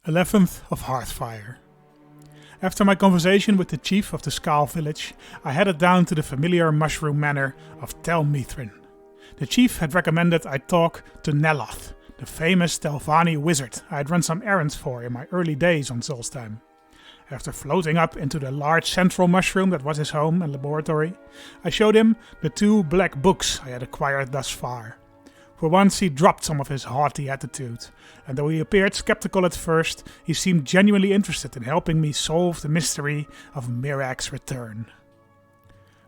11th of Hearthfire. After my conversation with the chief of the Skal village, I headed down to the familiar mushroom manor of Tel Mithrin. The chief had recommended I talk to Neloth, the famous Telvanni wizard I had run some errands for in my early days on Solstheim. After floating up into the large central mushroom that was his home and laboratory, I showed him the 2 black books I had acquired thus far. For once he dropped some of his haughty attitude, and though he appeared skeptical at first, he seemed genuinely interested in helping me solve the mystery of Mirak's return.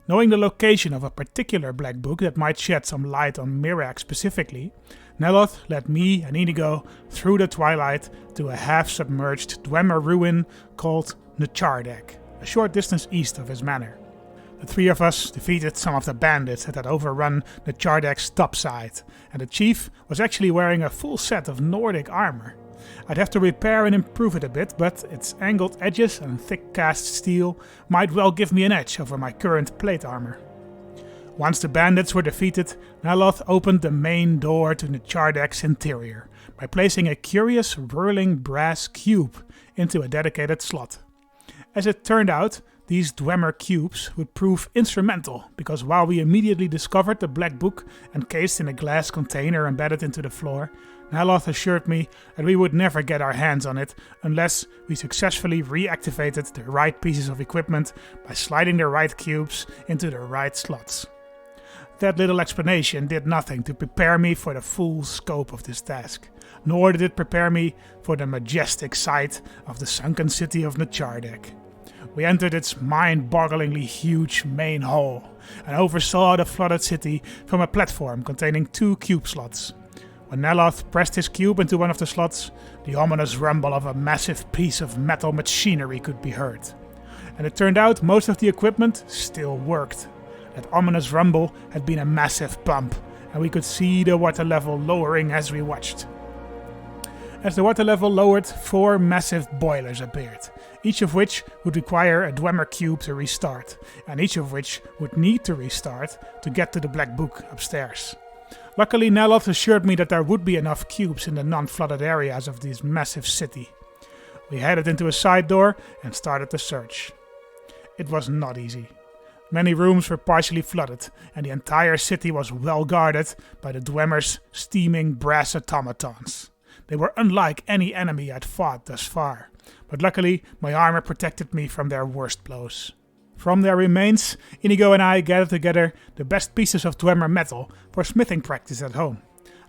Knowing the location of a particular black book that might shed some light on Mirak specifically, Neloth led me and Inigo through the twilight to a half-submerged Dwemer ruin called Nachardek, a short distance east of his manor. The 3 of us defeated some of the bandits that had overrun Nachardek's topside, and the chief was actually wearing a full set of Nordic armor. I'd have to repair and improve it a bit, but its angled edges and thick cast steel might well give me an edge over my current plate armor. Once the bandits were defeated, Neloth opened the main door to Nachardek's interior by placing a curious whirling brass cube into a dedicated slot. As it turned out, these Dwemer cubes would prove instrumental, because while we immediately discovered the black book encased in a glass container embedded into the floor, Neloth assured me that we would never get our hands on it unless we successfully reactivated the right pieces of equipment by sliding the right cubes into the right slots. That little explanation did nothing to prepare me for the full scope of this task, nor did it prepare me for the majestic sight of the sunken city of Nachardek. We entered its mind-bogglingly huge main hall and oversaw the flooded city from a platform containing 2 cube slots. When Neloth pressed his cube into one of the slots, the ominous rumble of a massive piece of metal machinery could be heard. And it turned out most of the equipment still worked. That ominous rumble had been a massive bump, and we could see the water level lowering as we watched. As the water level lowered, 4 massive boilers appeared, each of which would require a Dwemer cube to restart, and each of which would need to restart to get to the black book upstairs. Luckily, Neloth assured me that there would be enough cubes in the non-flooded areas of this massive city. We headed into a side door and started the search. It was not easy. Many rooms were partially flooded, and the entire city was well guarded by the Dwemer's steaming brass automatons. They were unlike any enemy I'd fought thus far, but luckily my armor protected me from their worst blows. From their remains, Inigo and I gathered together the best pieces of Dwemer metal for smithing practice at home.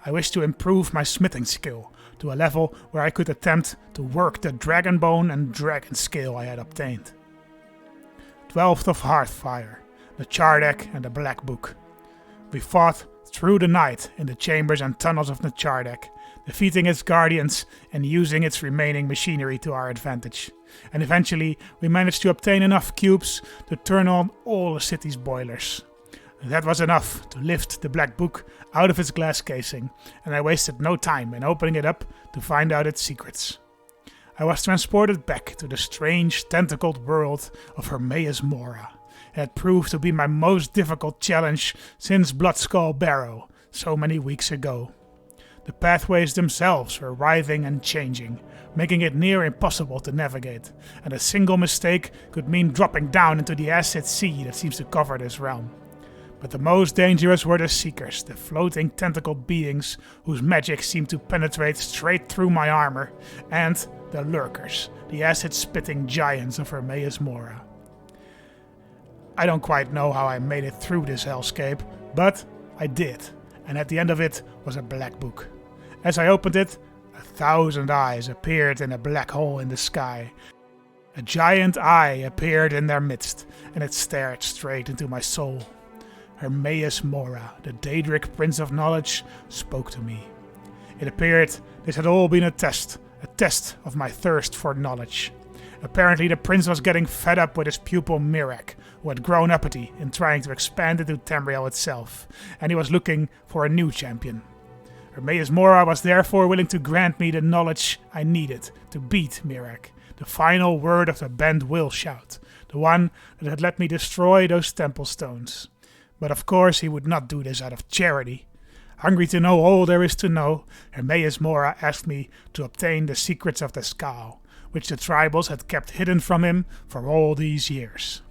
I wished to improve my smithing skill to a level where I could attempt to work the dragon bone and dragon scale I had obtained. 12th of Hearthfire, Nachardek and the Black Book. We fought through the night in the chambers and tunnels of Nachardek, defeating its guardians and using its remaining machinery to our advantage. And eventually we managed to obtain enough cubes to turn on all the city's boilers. That was enough to lift the Black Book out of its glass casing, and I wasted no time in opening it up to find out its secrets. I was transported back to the strange tentacled world of Hermaeus Mora. It had proved to be my most difficult challenge since Bloodskull Barrow, so many weeks ago. The pathways themselves were writhing and changing, making it near impossible to navigate, and a single mistake could mean dropping down into the acid sea that seems to cover this realm. But the most dangerous were the Seekers, the floating tentacled beings whose magic seemed to penetrate straight through my armor, and the Lurkers, the acid-spitting giants of Hermaeus Mora. I don't quite know how I made it through this hellscape, but I did, and at the end of it was a black book. As I opened it, 1,000 eyes appeared in a black hole in the sky. A giant eye appeared in their midst, and it stared straight into my soul. Hermaeus Mora, the Daedric Prince of Knowledge, spoke to me. It appeared this had all been a test of my thirst for knowledge. Apparently the prince was getting fed up with his pupil Mirak, who had grown uppity in trying to expand into Tamriel itself, and he was looking for a new champion. Hermaeus Mora was therefore willing to grant me the knowledge I needed to beat Mirak, the final word of the Bend Will shout, the one that had let me destroy those temple stones. But of course he would not do this out of charity. Hungry to know all there is to know, Hermaeus Mora asked me to obtain the secrets of the Skal, which the tribals had kept hidden from him for all these years.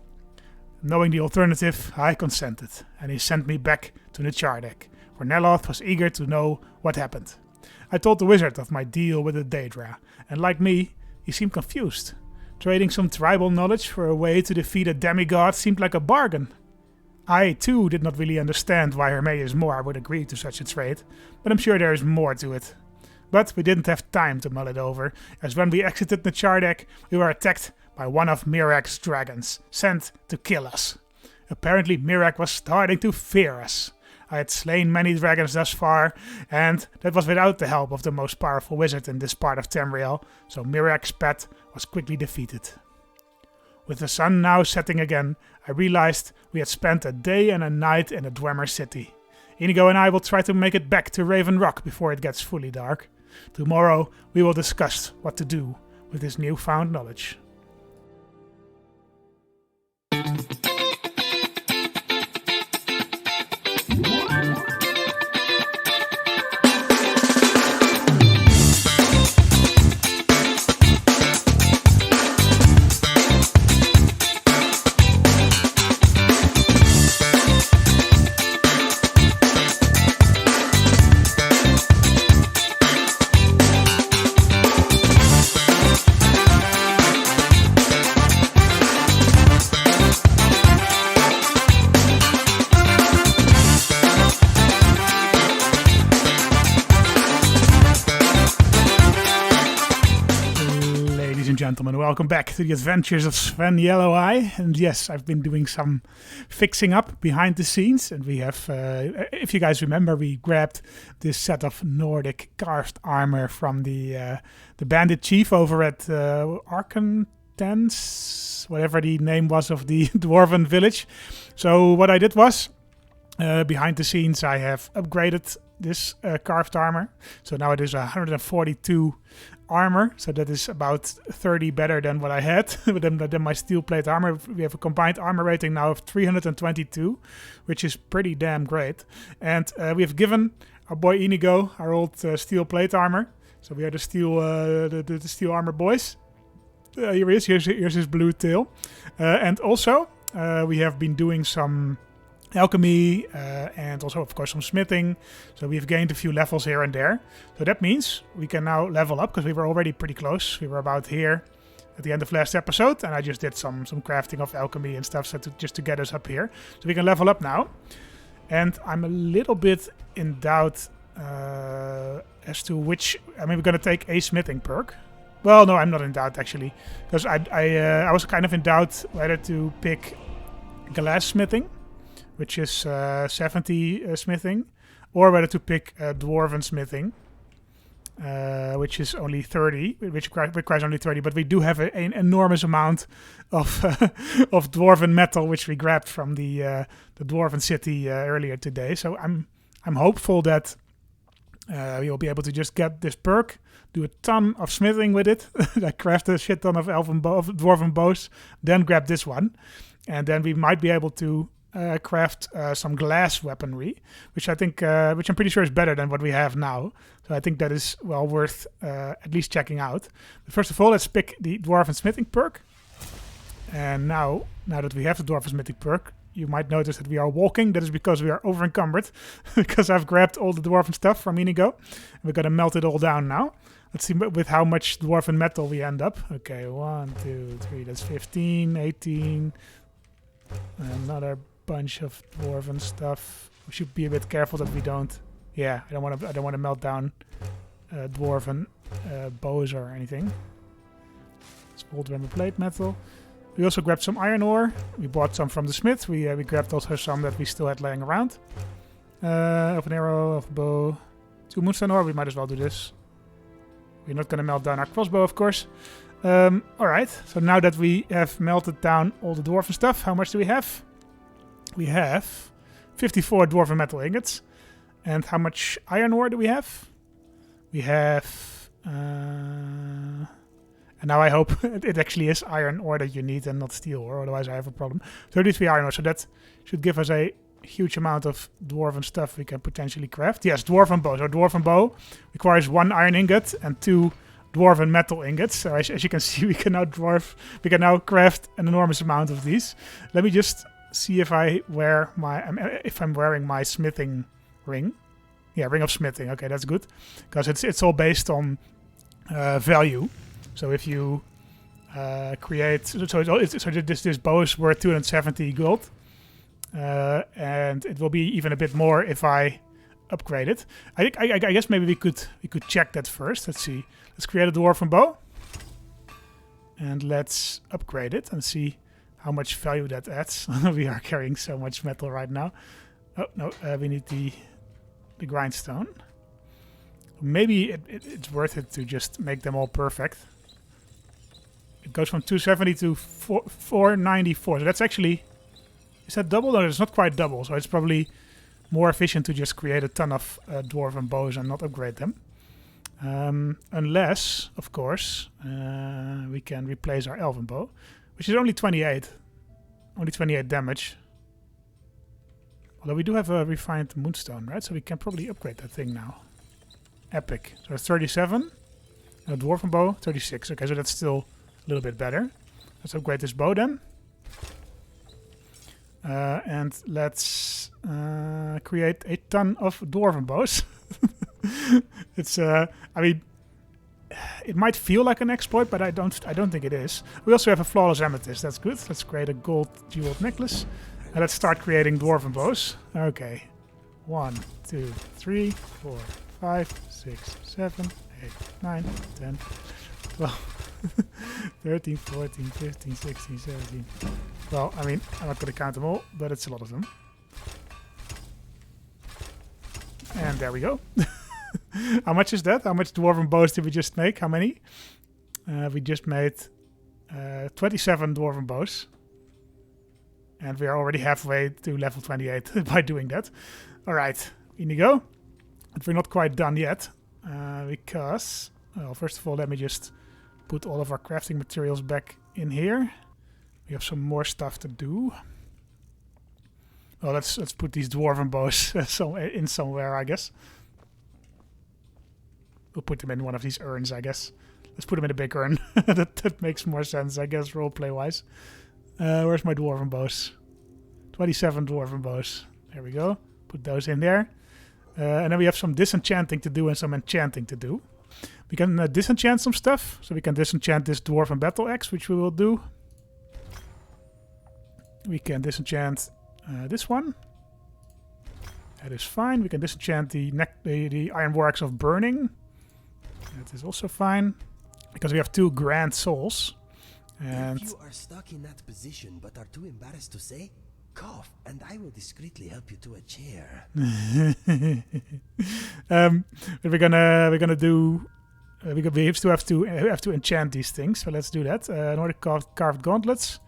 Knowing the alternative, I consented, and he sent me back to the Chardek, where Neloth was eager to know what happened. I told the wizard of my deal with the Daedra, and like me, he seemed confused. Trading some tribal knowledge for a way to defeat a demigod seemed like a bargain. I, too, did not really understand why Hermaeus Mora would agree to such a trade, but I'm sure there is more to it. But we didn't have time to mull it over, as when we exited the Chardek, we were attacked by one of Mirak's dragons, sent to kill us. Apparently Mirak was starting to fear us. I had slain many dragons thus far, and that was without the help of the most powerful wizard in this part of Tamriel, so Mirak's pet was quickly defeated. With the sun now setting again, I realized we had spent a day and a night in the Dwemer city. Inigo and I will try to make it back to Raven Rock before it gets fully dark. Tomorrow we will discuss what to do with this newfound knowledge. Gentlemen, welcome back to the adventures of Sven Yellow-Eye. And yes, I've been doing some fixing up behind the scenes, and we have, if you guys remember, we grabbed this set of Nordic carved armor from the bandit chief over at Arkentens, whatever the name was of the dwarven village. So what I did was, behind the scenes, I have upgraded this carved armor. So now it is 142 armor, so that is about 30 better than what I had than my steel plate armor. We have a combined armor rating now of 322, which is pretty damn great. And we have given our boy Inigo our old steel plate armor. So we are the steel the steel armor boys. Here he is. Here's his blue tail. And also we have been doing some alchemy and also of course some smithing, so we've gained a few levels here and there. So that means we can now level up, because we were already pretty close. We were about here at the end of last episode, and I just did some crafting of alchemy and stuff, so just to get us up here, so we can level up now. And I'm a little bit in doubt as to which, I mean, we're gonna take a smithing perk. Well, no, I'm not in doubt actually, because I was kind of in doubt whether to pick glass smithing, which is 70 smithing, or whether to pick dwarven smithing, which is only 30, which requires only 30, but we do have an enormous amount of of dwarven metal, which we grabbed from the dwarven city earlier today. So I'm hopeful that we will be able to just get this perk, do a ton of smithing with it, like craft a shit ton of dwarven bows, then grab this one, and then we might be able to craft some glass weaponry, which I think, which I'm pretty sure is better than what we have now. So I think that is well worth at least checking out. But first of all, let's pick the dwarven smithing perk. And now that we have the dwarven smithing perk, you might notice that we are walking. That is because we are over encumbered, because I've grabbed all the dwarven stuff from Inigo. We're gonna melt it all down now. Let's see with how much dwarven metal we end up. Okay, 1, 2, 3. That's 15, 18. Another bunch of dwarven stuff. We should be a bit careful that we don't. Yeah, I don't want to melt down dwarven bows or anything. It's old dwarven plate metal. We also grabbed some iron ore. We bought some from the smith. We grabbed also some that we still had laying around. Of an arrow, of a bow, 2 moonstone ore. We might as well do this. We're not going to melt down our crossbow, of course. Alright, so now that we have melted down all the dwarven stuff, how much do we have? We have 54 dwarven metal ingots. And how much iron ore do we have? We have... and now I hope it actually is iron ore that you need and not steel ore, otherwise I have a problem. 33 iron ore, so that should give us a huge amount of dwarven stuff we can potentially craft. Yes, dwarven bow. So dwarven bow requires 1 iron ingot and 2 dwarven metal ingots. So as you can see, we can now craft an enormous amount of these. Let me just see if I'm wearing my smithing ring. Yeah, ring of smithing. Okay, that's good, because it's all based on value. So if you create, this bow is worth 270 gold, and it will be even a bit more if I upgrade it. I guess maybe we could check that first. Let's see. Let's create a dwarven bow, and let's upgrade it and see how much value that adds. We are carrying so much metal right now. Oh no, we need the grindstone. Maybe it's worth it to just make them all perfect. It goes from 270 to 494. So that's actually... Is that double? No, it's not quite double. So it's probably more efficient to just create a ton of dwarven bows and not upgrade them. Unless, of course, we can replace our elven bow, which is only 28. Only 28 damage. Although we do have a refined moonstone, right? So we can probably upgrade that thing now. Epic. So 37. And a dwarven bow, 36. Okay, so that's still a little bit better. Let's upgrade this bow then. And let's create a ton of dwarven bows. It's, I mean, it might feel like an exploit, but I don't think it is. We also have a flawless amethyst. That's good. Let's create a gold jeweled necklace. And let's start creating dwarven bows. Okay. 1, 2, 3, 4, 5, 6, 7, 8, 9, 10, 12, 13, 14, 15, 16, 17. Well, I mean, I'm not going to count them all, but it's a lot of them. And there we go. How much is that? How much dwarven bows did we just make? How many? We just made 27 dwarven bows. And we are already halfway to level 28 by doing that. Alright, in you go. But we're not quite done yet. Because, well, first of all, let me just put all of our crafting materials back in here. We have some more stuff to do. Well, let's put these dwarven bows in somewhere, I guess. We'll put them in one of these urns, I guess. Let's put them in a big urn. that makes more sense, I guess, roleplay-wise. Where's my dwarven bows? 27 dwarven bows. There we go. Put those in there. And then we have some disenchanting to do and some enchanting to do. We can disenchant some stuff. So we can disenchant this dwarven battle axe, which we will do. We can disenchant this one. That is fine. We can disenchant the iron war axe of burning. That is also fine. Because we have 2 grand souls. And if you are stuck in that position but are too embarrassed to say, cough, and I will discreetly help you to a chair. But we're gonna do. We still have to enchant these things. So let's do that. Nordic carved gauntlets.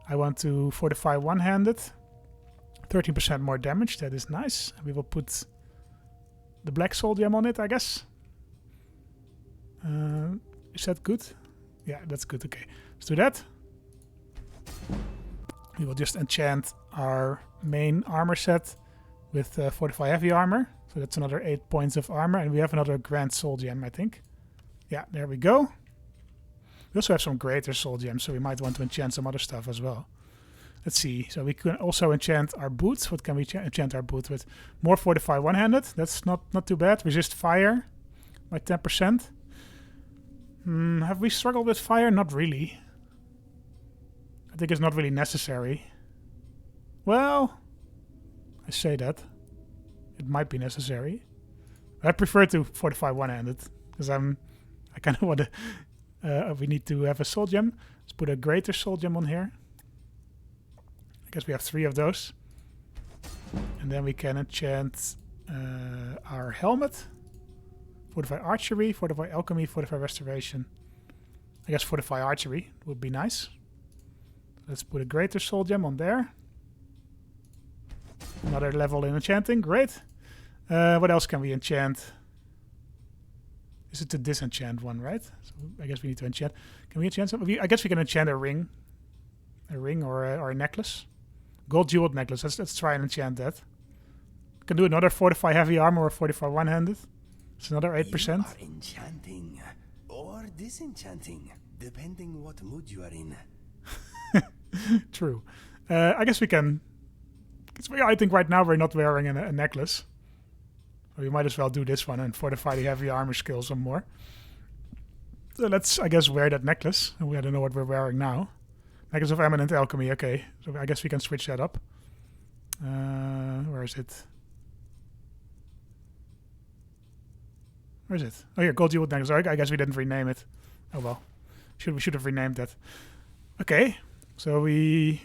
I want to fortify one-handed. 13% more damage. That is nice. We will put the black soul gem on it, I guess. Is that good? Yeah, that's good. Okay, let's do that. We will just enchant our main armor set with Fortify Heavy armor. So that's another 8 points of armor. And we have another Grand Soul Gem, I think. Yeah, there we go. We also have some Greater Soul Gems, so we might want to enchant some other stuff as well. Let's see. So we can also enchant our boots. What can we enchant our boots with? More Fortify one-handed. That's not too bad. Resist fire by 10%. Have we struggled with fire? Not really. I think it's not really necessary. Well, I say that. It might be necessary. I prefer to fortify one-handed because I kind of want to. We need to have a soul gem. Let's put a greater soul gem on here. I guess we have 3 of those, and then we can enchant our helmet. Fortify archery, fortify alchemy, fortify restoration. I guess fortify archery would be nice. Let's put a greater soul gem on there. Another level in enchanting, great. What else can we enchant? Is it the disenchant one, right? So I guess we need to enchant. Can we enchant something? I guess we can enchant a ring. A ring or a necklace. Gold jeweled necklace. Let's try and enchant that. Can do another fortify heavy armor or fortify one-handed. It's another 8%. You are enchanting or disenchanting, depending what mood you are in. True. I guess we can... I think right now we're not wearing a necklace. So we might as well do this one and fortify the heavy armor skill some more. So let's, I guess, wear that necklace. I don't know what we're wearing now. Necklace of Eminent Alchemy. Okay, so I guess we can switch that up. Where is it? Where is it? Oh, here, Gold Jeweled Necklace. I guess we didn't rename it. Oh well. We should have renamed that. Okay, so we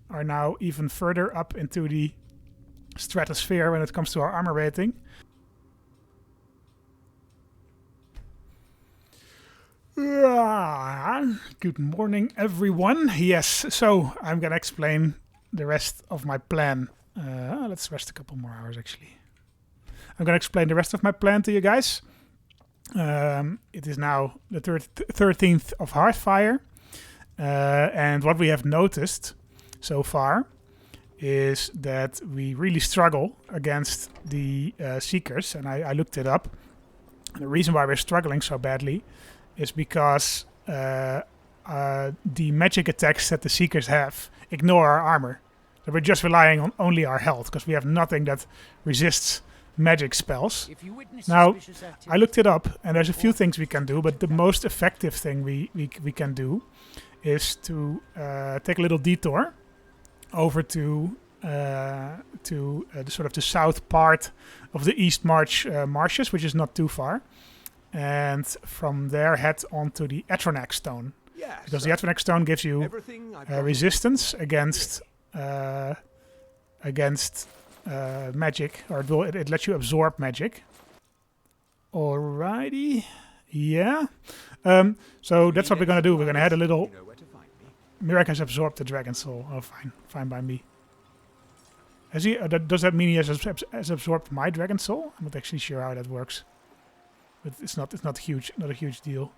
are now even further up into the stratosphere when it comes to our armor rating. Good morning, everyone. Yes, so I'm gonna explain the rest of my plan. Let's rest a couple more hours, actually. I'm gonna explain the rest of my plan to you guys. It is now the 13th of Hearthfire, and what we have noticed so far is that we really struggle against the Seekers, and I looked it up. The reason why we're struggling so badly is because the magic attacks that the Seekers have ignore our armor. So we're just relying on only our health, because we have nothing that resists magic spells. Now, I looked it up, and there's a few things we can do, but the most effective thing we can do is to take a little detour over to the sort of the south part of the East March marshes, which is not too far. And from there head on to the Atronax Stone. Yeah, because the Atronax Stone gives you resistance against magic, or it lets you absorb magic. Alrighty. Yeah. So that's what we're going to do. We're going to head a little... Mirak has absorbed the Dragon Soul. Oh, fine. Fine by me. Has he? Does that mean he has absorbed my Dragon Soul? I'm not actually sure how that works. But it's not huge, not a huge deal.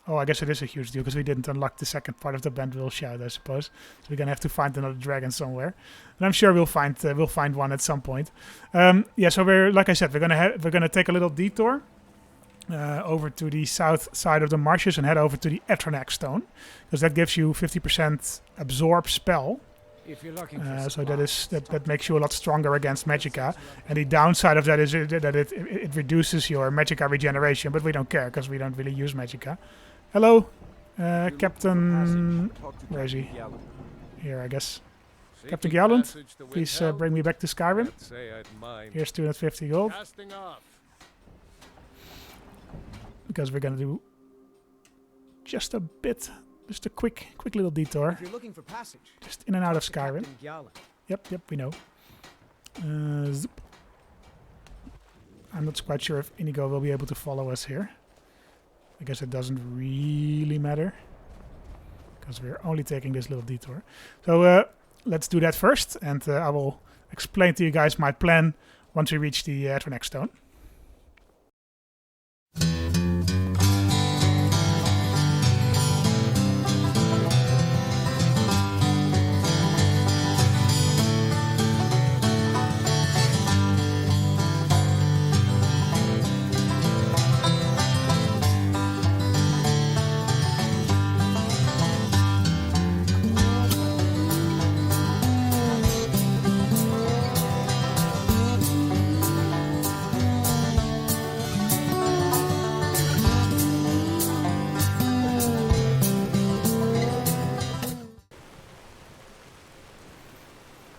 Oh, I guess it is a huge deal because we didn't unlock the second part of the Bandwheel Shout, I suppose. So we're gonna have to find another dragon somewhere, and I'm sure we'll find one at some point. Yeah, so we're, like I said, we're gonna take a little detour over to the south side of the marshes and head over to the Atronax Stone, because that gives you 50% absorb spell. So that makes you a lot stronger against Magicka, and the downside of that is that it reduces your Magicka regeneration, but we don't care because we don't really use Magicka. Hello, Captain. Where is he? Here, I guess. Captain Gowland, please bring me back to Skyrim. Here's 250 gold. Because we're gonna do just a bit. Just a quick little detour. If you're looking for passage, just in and out of Skyrim. Yep, we know. Zip. I'm not quite sure if Inigo will be able to follow us here. I guess it doesn't really matter, because we're only taking this little detour. So let's do that first, and I will explain to you guys my plan once we reach the Atronax Stone.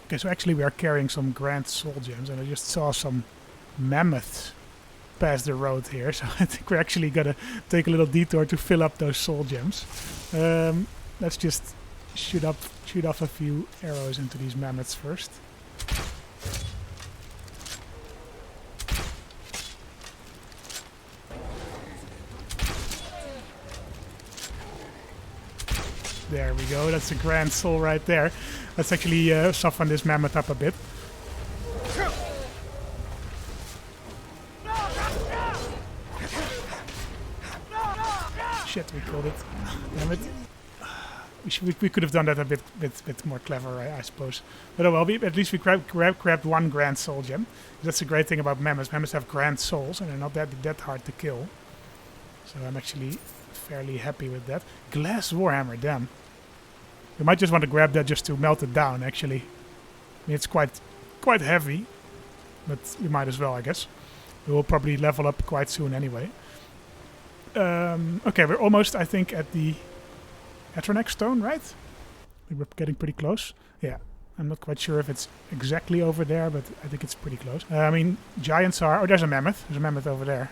Okay, so actually we are carrying some Grand Soul Gems, and I just saw some mammoths pass the road here, so I think we're actually gonna take a little detour to fill up those Soul Gems. Let's just shoot off a few arrows into these mammoths first. There we go, that's a Grand Soul right there. Let's actually soften this mammoth up a bit. Shit, we killed it. Damn it. we could have done that a bit more clever, I suppose. But oh well, at least we grabbed 1 grand soul gem. That's the great thing about mammoths. Mammoths have grand souls, and they're not that hard to kill. So I'm actually fairly happy with that. Glass warhammer, damn. We might just want to grab that just to melt it down, actually. I mean, it's quite heavy, but we might as well, I guess. We will probably level up quite soon anyway. Okay, we're almost, I think, at the Atronex stone, right? We're getting pretty close. Yeah, I'm not quite sure if it's exactly over there, but I think it's pretty close. I mean, giants are... Oh, there's a mammoth. There's a mammoth over there.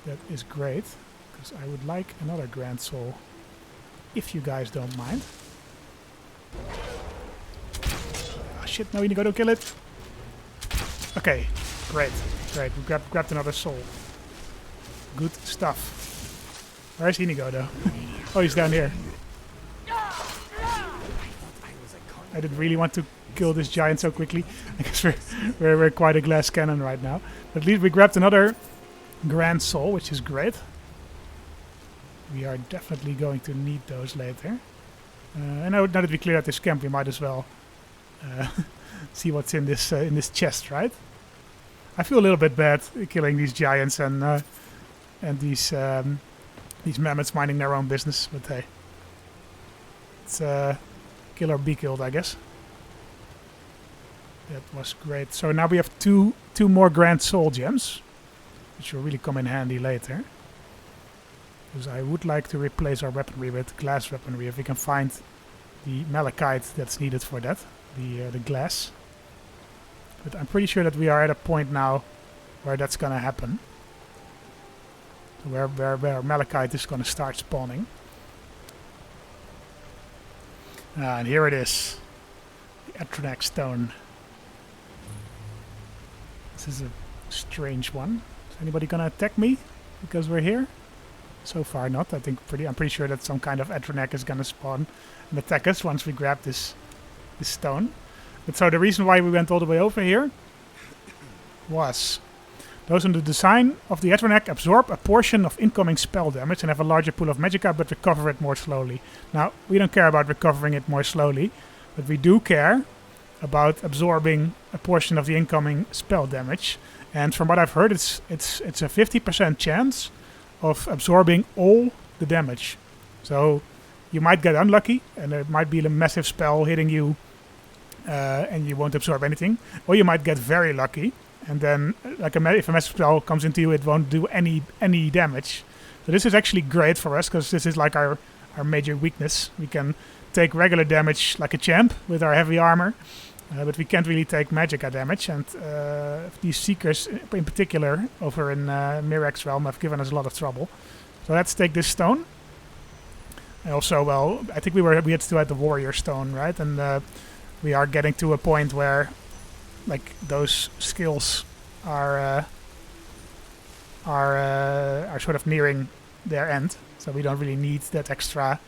That is great, because I would like another grand soul, if you guys don't mind. Oh shit, no, you gotta kill it. Okay, great. Great, we grabbed another soul. Good stuff. Where's Inigo though? Oh, he's down here. I didn't really want to kill this giant so quickly. I guess we're quite a glass cannon right now. But at least we grabbed another grand soul, which is great. We are definitely going to need those later. And now that we cleared out this camp, we might as well see what's in this chest, right? I feel a little bit bad killing these giants and these mammoths minding their own business, but hey, it's kill or be killed, I guess. That was great. So now we have two more grand soul gems, which will really come in handy later. Because I would like to replace our weaponry with glass weaponry if we can find the malachite that's needed for that, the glass. But I'm pretty sure that we are at a point now where that's gonna happen. Where malachite is gonna start spawning. And here it is. The Atronex stone. This is a strange one. Is anybody gonna attack me because we're here? So far not. I'm pretty sure that some kind of Atronex is gonna spawn and attack us once we grab this stone. But so the reason why we went all the way over here was those in the design of the Atronex absorb a portion of incoming spell damage and have a larger pool of magicka but recover it more slowly. Now, we don't care about recovering it more slowly, but we do care about absorbing a portion of the incoming spell damage. And from what I've heard, it's a 50% chance of absorbing all the damage. So you might get unlucky and there might be a massive spell hitting you and you won't absorb anything. Or you might get very lucky and then if a massive spell comes into you, it won't do any damage. So this is actually great for us because this is like our major weakness. We can take regular damage like a champ with our heavy armor, but we can't really take magicka damage. And these seekers in particular over in Mirak's realm have given us a lot of trouble. So let's take this stone. And also, well, I think we had to add the warrior stone, right? And we are getting to a point where like those skills are sort of nearing their end, so we don't really need that extra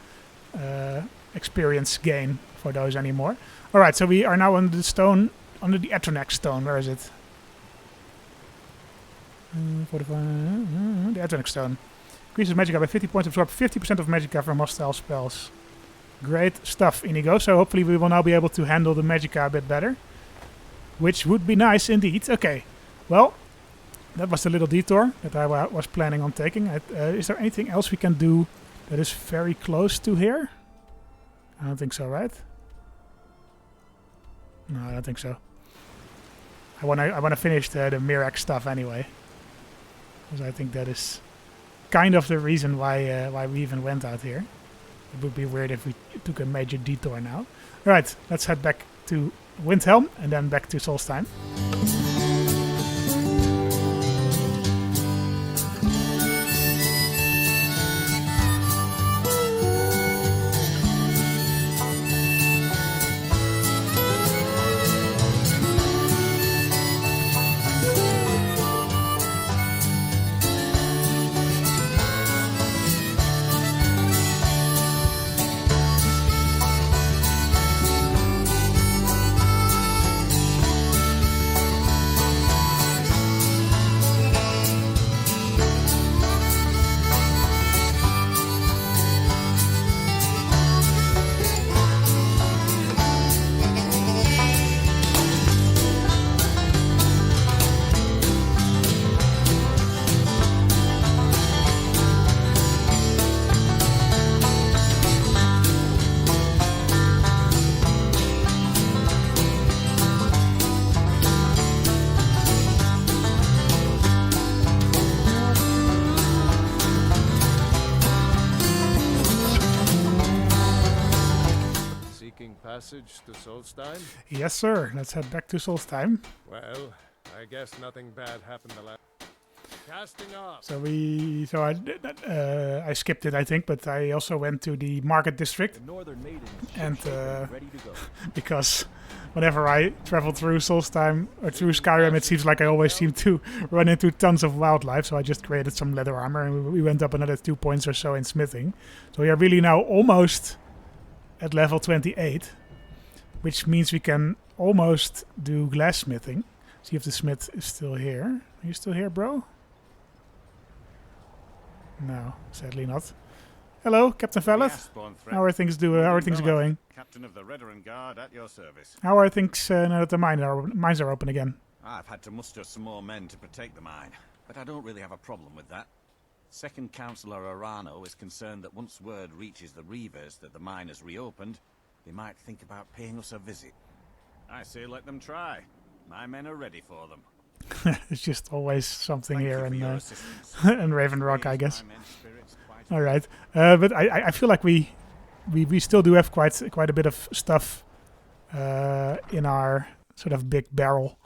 experience gain for those anymore. All right, so we are now on the stone, under the Atronex stone. Where is it? The Atronex stone increases magicka by 50 points, absorb 50% of magicka from hostile spells. Great stuff, Inigo. So hopefully we will now be able to handle the magicka a bit better, which would be nice indeed. Okay, well, that was the little detour that I was planning on taking. Is there anything else we can do that is very close to here? I don't think so, right? No, I don't think so. I wanna finish the Mirak stuff anyway, because I think that is kind of the reason why we even went out here. It would be weird if we took a major detour now. Right, let's head back to Windhelm and then back to Solstheim. passage to Solstein? Yes, sir. Let's head back to Solstheim. Well, I guess nothing bad happened the last. Casting off. I skipped it, I think, but I also went to the market district. The northern maidens And ready to go. because whenever I travel through Solstheim or through Skyrim, it seems like I always seem to run into tons of wildlife. So I just created some leather armor, and we went up another 2 points or so in smithing. So we are really now almost at level 28, which means we can almost do glassmithing. See if the smith is still here. Are you still here, bro? No, sadly not. Hello, Captain Vallet. How are things going? Captain of the Redoran Guard at your service. How are things now that the mines are open again? I've had to muster some more men to protect the mine, but I don't really have a problem with that. Second Councillor Arano is concerned that once word reaches the Reavers that the mine has reopened, they might think about paying us a visit. I say let them try. My men are ready for them. It's just always something Thank here you for your in assistance. in Raven Rock, I guess. My men's spirits quite All right, but I feel like we still do have quite a bit of stuff in our sort of big barrel.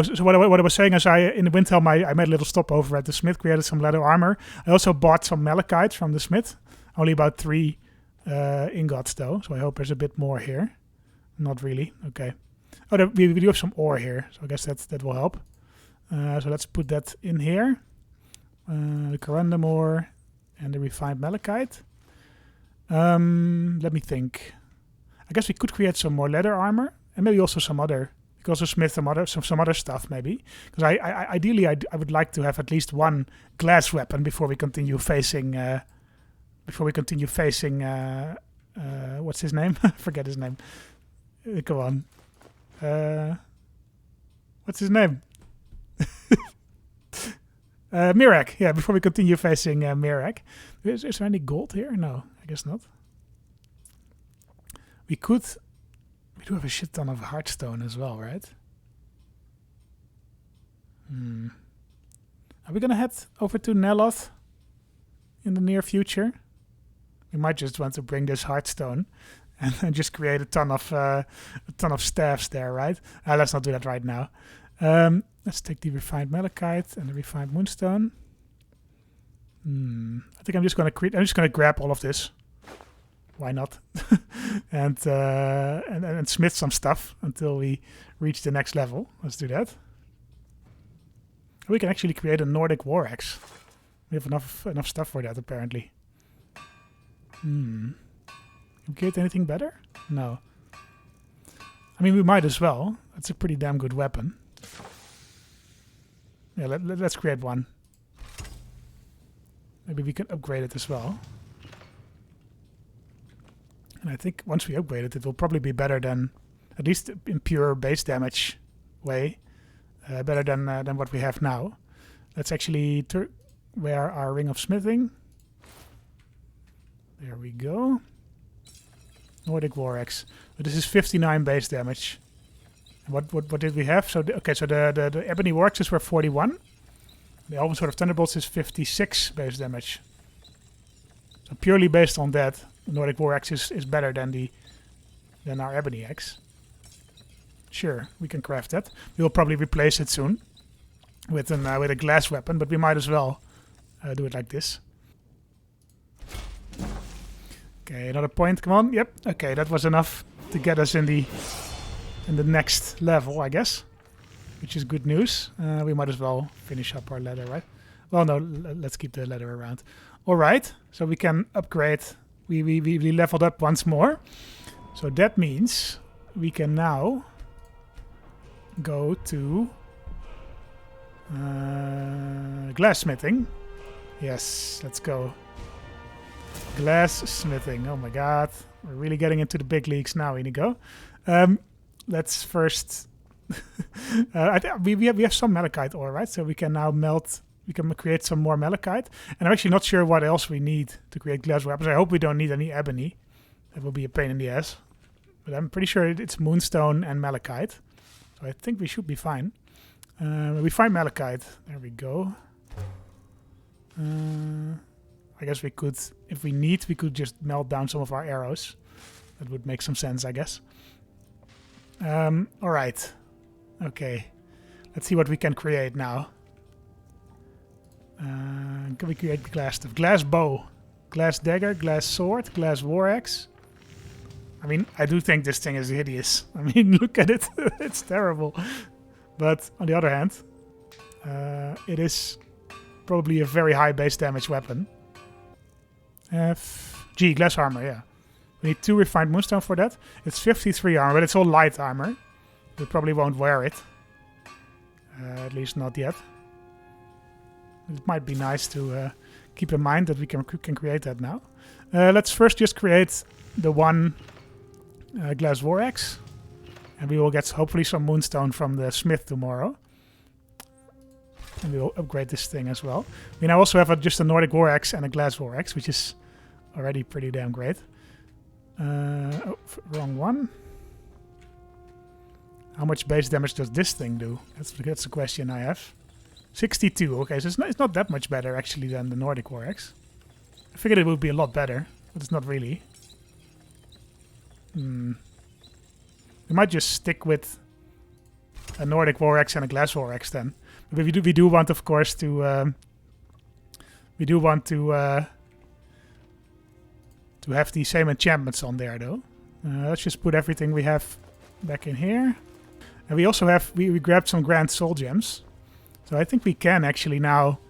So what I was saying is, in the Windhelm I made a little stopover at the smith, created some leather armor. I also bought some malachite from the smith. Only about 3 ingots though, so I hope there's a bit more here. Not really. Okay. Oh, we do have some ore here, so I guess that will help. So let's put that in here. The corundum ore and the refined malachite. Let me think. I guess we could create some more leather armor, and maybe also some other. We could also smith some other stuff, maybe. Because ideally I would like to have at least one glass weapon before we continue facing. What's his name? I forget his name. Come on. What's his name? Mirak. Yeah, before we continue facing Mirak. Is there any gold here? No, I guess not. We do have a shit ton of hardstone as well, right? Are we gonna head over to Neloth in the near future? We might just want to bring this hardstone and just create a ton of staffs there, right? Let's not do that right now. Let's take the refined malachite and the refined moonstone. I think I'm just gonna grab all of this. Why not? and smith some stuff until we reach the next level. Let's do that. We can actually create a Nordic war axe. We have enough stuff for that apparently. Can we create anything better? No. I mean, we might as well. That's a pretty damn good weapon. Yeah, let's create one. Maybe we can upgrade it as well. And I think once we upgrade it, it will probably be better than, at least in pure base damage way, better than what we have now. Let's actually wear our ring of smithing. There we go. Nordic war axe. But this is 59 base damage. What did we have? So the ebony war axes were 41. The Elven Sword of Thunderbolts is 56 base damage. So purely based on that, the Nordic war axe is better than our ebony axe. Sure, we can craft that. We will probably replace it soon with a glass weapon, but we might as well do it like this. Okay, another point. Come on. Yep. Okay, that was enough to get us in the next level, I guess, which is good news. We might as well finish up our leather, right? Well, no, let's keep the leather around. All right, so we can upgrade. We leveled up once more, so that means we can now go to glassmithing. Yes, let's go. Glass-smithing. Oh my god. We're really getting into the big leagues now, Inigo. Let's first... we have some malachite ore, right? So we can now we can create some more malachite. And I'm actually not sure what else we need to create glass weapons. I hope we don't need any ebony. That will be a pain in the ass. But I'm pretty sure it's moonstone and malachite. So I think we should be fine. We find malachite. There we go. I guess we could, if we need, we could just melt down some of our arrows. That would make some sense, I guess. Alright. Okay. Let's see what we can create now. Can we create glass stuff? Glass bow, glass dagger, glass sword, glass war axe. I mean, I do think this thing is hideous. I mean, look at it. It's terrible. But on the other hand, it is probably a very high base damage weapon. G, glass armor, yeah. We need 2 refined moonstone for that. It's 53 armor, but it's all light armor. We probably won't wear it. At least not yet. It might be nice to keep in mind that we can create that now. Let's first just create the one glass war axe. And we will get hopefully some moonstone from the smith tomorrow. And we will upgrade this thing as well. We now also have just a Nordic war axe and a glass war axe, which is already pretty damn great. Wrong one. How much base damage does this thing do? That's a question I have. 62. Okay, so it's not that much better actually than the Nordic war axe. I figured it would be a lot better, but it's not really. We might just stick with a Nordic war axe and a glass war axe then. But we do want, of course, to have the same enchantments on there, though. Let's just put everything we have back in here. And we also have we grabbed some grand soul gems, so I think we can actually now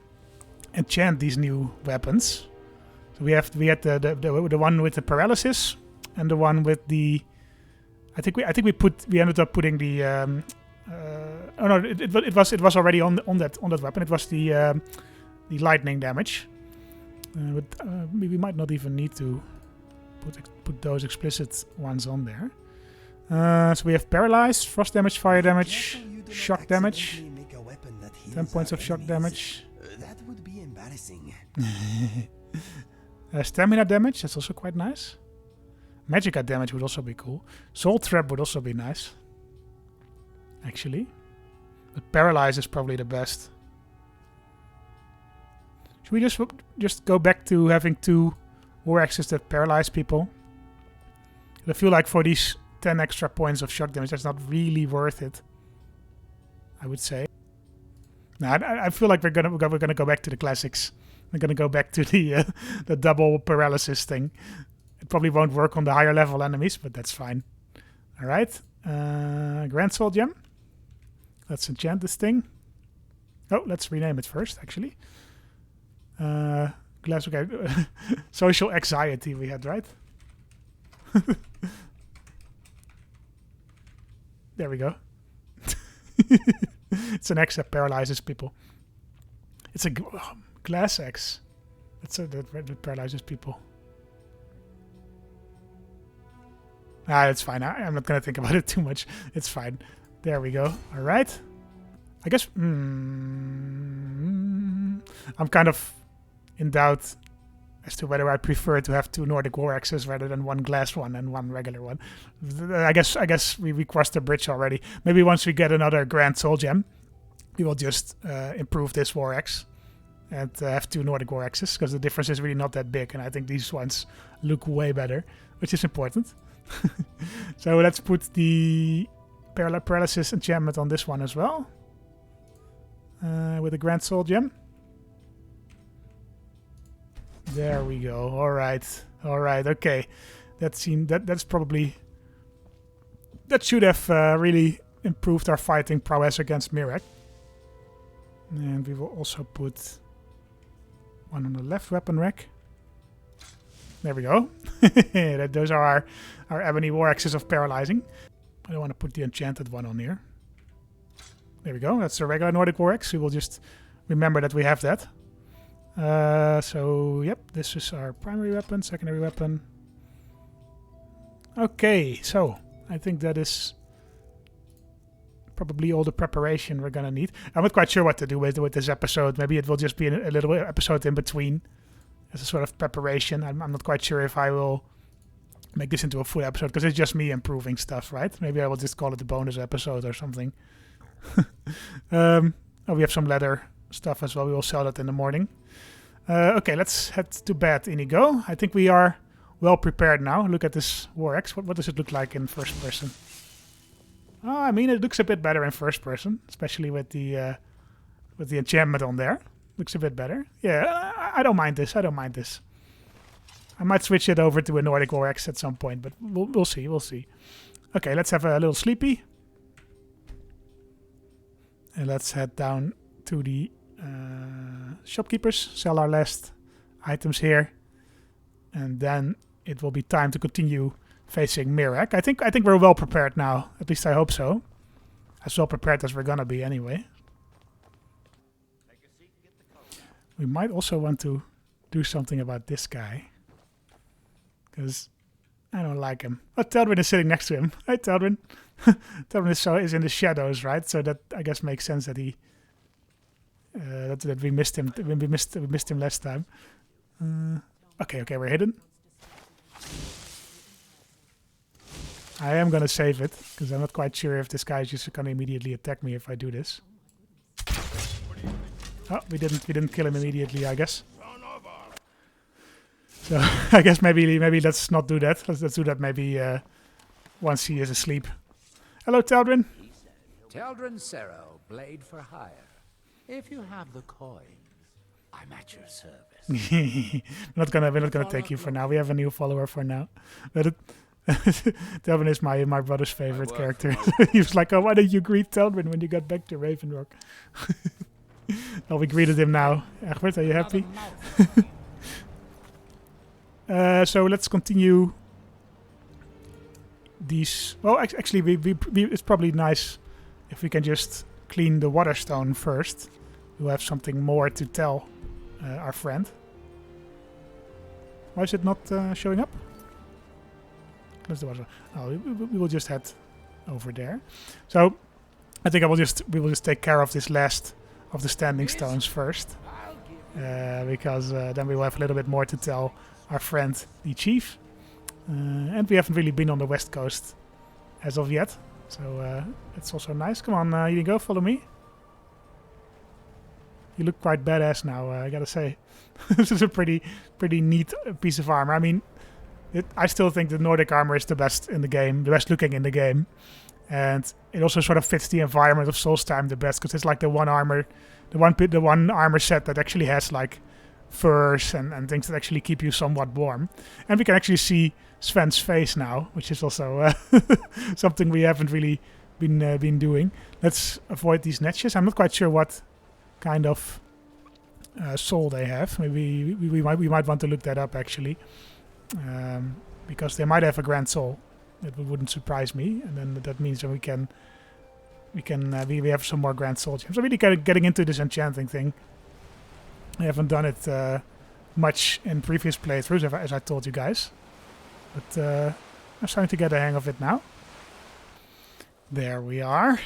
enchant these new weapons. So we had the one with the paralysis and the one with the. I think we ended up putting the. Oh no! It was already on that weapon. It was the lightning damage. But we might not even need to put those explicit ones on there. So we have paralyzed, frost damage, fire damage, shock damage. 10 points of shock damage. That would be embarrassing. Stamina damage. That's also quite nice. Magicka damage would also be cool. Soul trap would also be nice. Actually. But paralyze is probably the best. Should we just go back to having 2 war axes that paralyze people? I feel like for these 10 extra points of shock damage, that's not really worth it. I would say. No, I feel like we're gonna go back to the classics. We're gonna go back to the double paralysis thing. It probably won't work on the higher level enemies, but that's fine. All right, Grand Soul Gem. Let's enchant this thing. Oh, let's rename it first, actually. Glass. Okay, social anxiety we had, right? There we go. It's an axe that paralyzes people. It's a glass axe. That paralyzes people. It's fine. I'm not going to think about it too much. It's fine. There we go. All right. I guess I'm kind of in doubt as to whether I prefer to have 2 Nordic war axes rather than 1 glass one and 1 regular one. I guess we crossed the bridge already. Maybe once we get another Grand Soul Gem, we will just improve this war axe and have 2 Nordic war axes, because the difference is really not that big, and I think these ones look way better, which is important. So let's put the paralysis enchantment on this one as well, with a Grand Soul Gem. There we go. All right. Okay, that should have really improved our fighting prowess against Mirek. And we will also put one on the left weapon rack. There we go. Those are our ebony war axes of paralyzing. I don't want to put the enchanted one on here. There we go. That's a regular Nordic war axe. We will just remember that we have that. So, yep, this is our primary weapon, secondary weapon. Okay, so I think that is probably all the preparation we're going to need. I'm not quite sure what to do with this episode. Maybe it will just be a little episode in between as a sort of preparation. I'm not quite sure if I will make this into a full episode, because it's just me improving stuff, right? Maybe I will just call it a bonus episode or something. We have some leather stuff as well. We will sell that in the morning. Okay, let's head to bed, Inigo. I think we are well prepared now. Look at this War Axe. What does it look like in first person? Oh, I mean, it looks a bit better in first person, especially with the enchantment on there. Looks a bit better. Yeah, I don't mind this. I don't mind this. I might switch it over to a Nordic War Axe at some point, but we'll see. We'll see. Okay, let's have a little sleepy. And let's head down to the shopkeepers. Sell our last items here. And then it will be time to continue facing Mirak. I think we're well prepared now. At least I hope so. As well prepared as we're gonna be anyway. We might also want to do something about this guy. Because I don't like him. Oh, Teldwyn is sitting next to him. Hi, Teldwyn. Teldwyn is in the shadows, right? So that I guess makes sense that he that we missed him. We missed him last time. Okay, we're hidden. I am gonna save it because I'm not quite sure if this guy is just gonna immediately attack me if I do this. Oh, we didn't kill him immediately, I guess. So I guess maybe let's not do that. Let's do that maybe once he is asleep. Hello, Teldwyn. Teldwyn Serrow, blade for hire. If you have the coins, I'm at your service. we're not gonna take you for now. We have a new follower for now. But Teldwyn is my brother's favorite character. He was like, "Oh, why didn't you greet Teldwyn when you got back to Ravenrock?" Well, we greeted him now. Egbert, are you happy? So let's continue these. Well, actually, it's probably nice if we can just clean the Waterstone first. We'll have something more to tell our friend. Why is it not showing up? Close the water. Oh, we will just head over there. So I think we will just take care of this last of the standing stones first, because then we will have a little bit more to tell our friend, the chief. And we haven't really been on the west coast as of yet, so it's also nice. Come on, you go, follow me. You look quite badass now, I gotta say. This is a pretty neat piece of armor. I mean, I still think the Nordic armor is the best in the game, the best looking in the game. And it also sort of fits the environment of Solstheim the best, because it's like the one armor set that actually has like furs and things that actually keep you somewhat warm. And we can actually see Sven's face now, which is also something we haven't really been doing. Let's avoid these niches. I'm not quite sure what kind of soul they have. Maybe we might want to look that up actually, because they might have a grand soul. It wouldn't surprise me, and then that means that we have some more grand soul gems. I'm really kind of getting into this enchanting thing. I haven't done it much in previous playthroughs, as I told you guys, but I'm starting to get the hang of it now. There we are,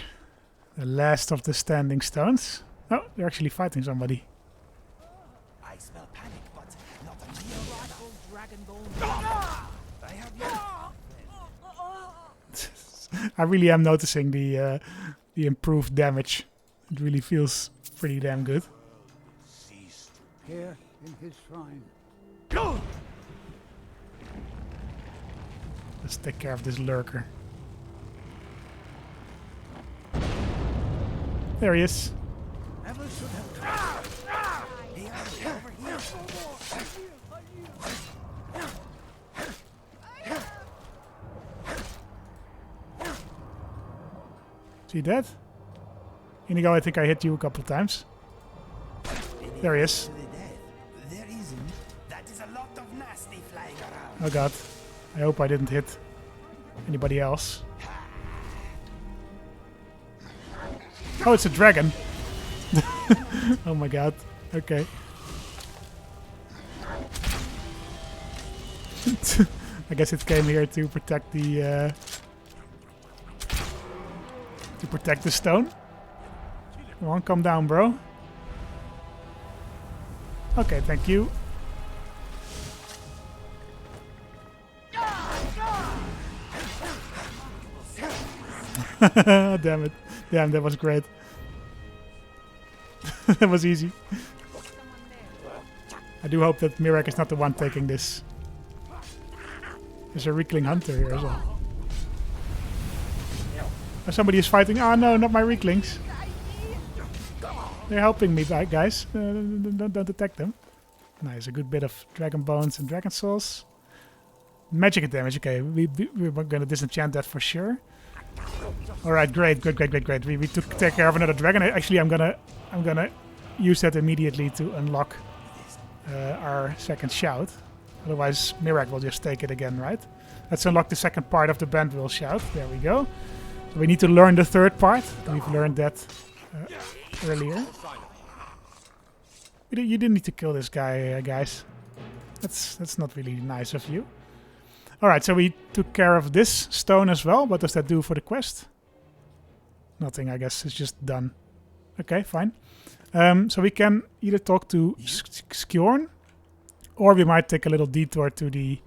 the last of the standing stones. Oh, they're actually fighting somebody. I smell panic, but not a real rifle dragon bone. I have your... I really am noticing the improved damage. It really feels pretty damn good. Here in his shrine. Let's take care of this lurker. There he is. Never should have... Hey, over here. See that? Inigo, I think I hit you a couple of times. There he is. There isn't. That is a lot of nasty flying around. Oh god. I hope I didn't hit anybody else. Oh, it's a dragon. Oh my god. Okay. I guess it came here to protect the stone. Come on, calm down, bro. Okay, thank you. Damn it. Damn, that was great. That was easy. I do hope that Mirak is not the one taking this. There's a Reekling Hunter here as well. Oh, somebody is fighting. Oh no, not my Reeklings. They're helping me, guys. Don't attack them. Nice, a good bit of Dragon Bones and Dragon Souls. Magic damage, okay. We're gonna disenchant that for sure. Alright, great. We take care of another dragon. Actually, I'm gonna use that immediately to unlock our second shout. Otherwise, Mirak will just take it again, right? Let's unlock the second part of the Bandwheel shout. There we go. So we need to learn the third part. We've learned that earlier. You didn't need to kill this guy, guys. That's not really nice of you. Alright, so we took care of this stone as well. What does that do for the quest? Nothing, I guess. It's just done. Okay, fine. So we can either talk to Skjorn, or we might take a little detour to the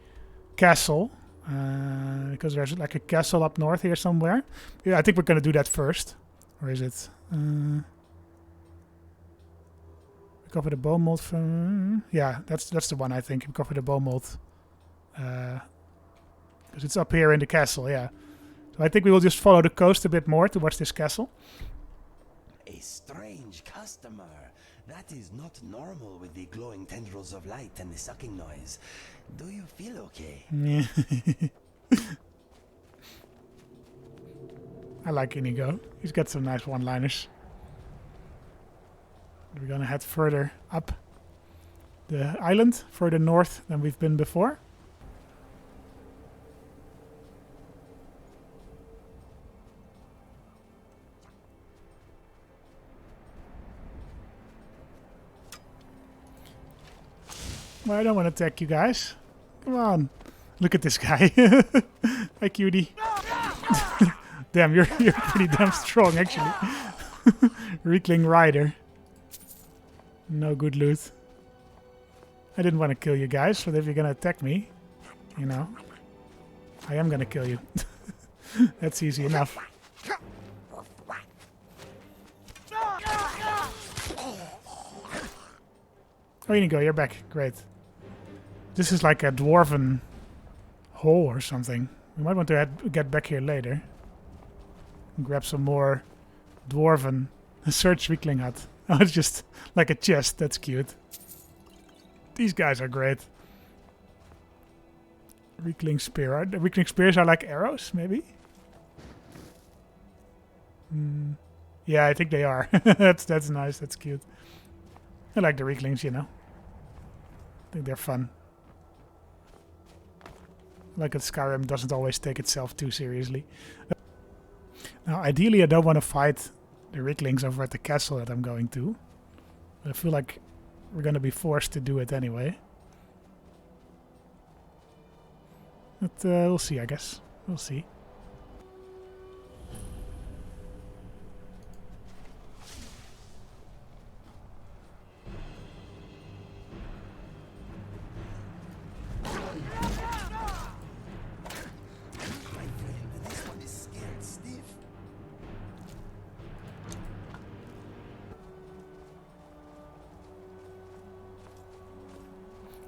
castle. Because there's like a castle up north here somewhere. Yeah, I think we're going to do that first. Or is it? Recover the bone mold from... Yeah, that's the one, I think. Recover the bone mold. Because it's up here in the castle, yeah. So I think we will just follow the coast a bit more towards this castle. A strange customer. That is not normal with the glowing tendrils of light and the sucking noise. Do you feel okay? Yeah. I like Inigo. He's got some nice one-liners. We're gonna head further up the island, further north than we've been before. Well, I don't want to attack you guys. Come on. Look at this guy. Hi, cutie. Damn, you're pretty damn strong, actually. Reekling Rider. No good loot. I didn't want to kill you guys, but if you're going to attack me, you know, I am going to kill you. That's easy enough. Oh, you go. You're back. Great. This is like a dwarven hole or something. We might want to get back here later. Grab some more dwarven search weakling hut. Oh, it's just like a chest. That's cute. These guys are great. Weakling spear. The weakling spears are like arrows, maybe? Yeah, I think they are. That's nice. That's cute. I like the weaklings, you know. I think they're fun. Like that Skyrim doesn't always take itself too seriously. Now, ideally, I don't want to fight the Ricklings over at the castle that I'm going to. But I feel like we're going to be forced to do it anyway. But we'll see, I guess. We'll see.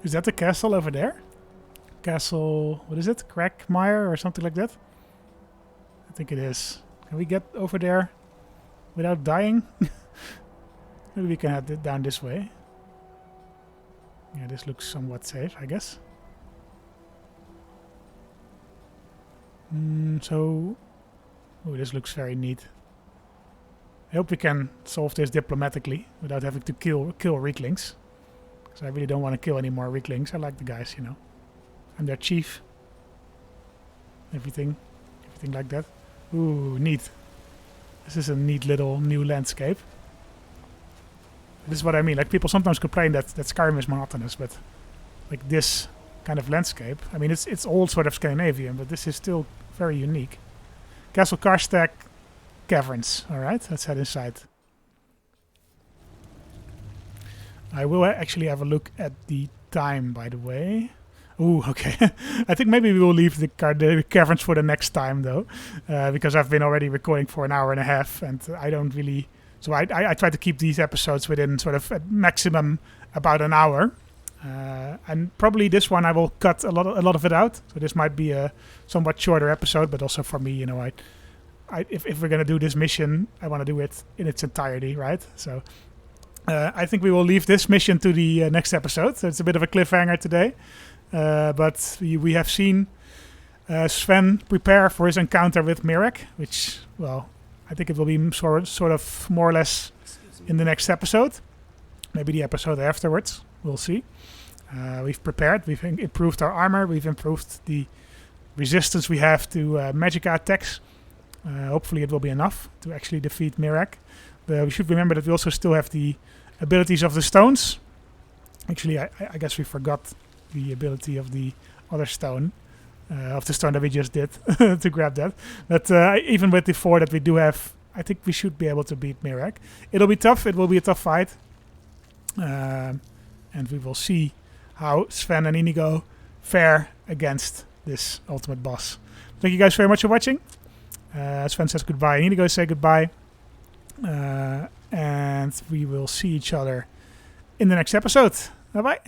Is that the castle over there? Castle, what is it? Crackmire or something like that? I think it is. Can we get over there without dying? Maybe we can head it down this way. Yeah, this looks somewhat safe, I guess. So... Oh, this looks very neat. I hope we can solve this diplomatically without having to kill Reeklings. So I really don't want to kill any more Reeklings. I like the guys, you know. I'm their chief. Everything like that. Ooh, neat. This is a neat little new landscape. This is what I mean. Like, people sometimes complain that Skyrim is monotonous, but like this kind of landscape. I mean, it's all sort of Scandinavian, but this is still very unique. Castle Karstack Caverns. All right, let's head inside. I will actually have a look at the time, by the way. Ooh, okay. I think maybe we will leave the caverns for the next time, though. Because I've been already recording for an hour and a half, and I don't really... So I try to keep these episodes within sort of at maximum about an hour. And probably this one I will cut a lot of it out. So this might be a somewhat shorter episode, but also for me, you know, if we're gonna do this mission, I want to do it in its entirety, right? So I think we will leave this mission to the next episode. So it's a bit of a cliffhanger today, but we have seen Sven prepare for his encounter with Mirek, which, well, I think it will be sort of more or less in the next episode, maybe the episode afterwards. We'll see. We've prepared. We've improved our armor. We've improved the resistance we have to magic attacks. Hopefully it will be enough to actually defeat Mirek. We should remember that we also still have the abilities of the stones. Actually, I guess we forgot the ability of the other stone. Of the stone that we just did to grab that. But even with the 4 that we do have, I think we should be able to beat Mirek. It'll be tough. It will be a tough fight. And we will see how Sven and Inigo fare against this ultimate boss. Thank you guys very much for watching. Sven says goodbye. Inigo say goodbye. And we will see each other in the next episode. Bye-bye.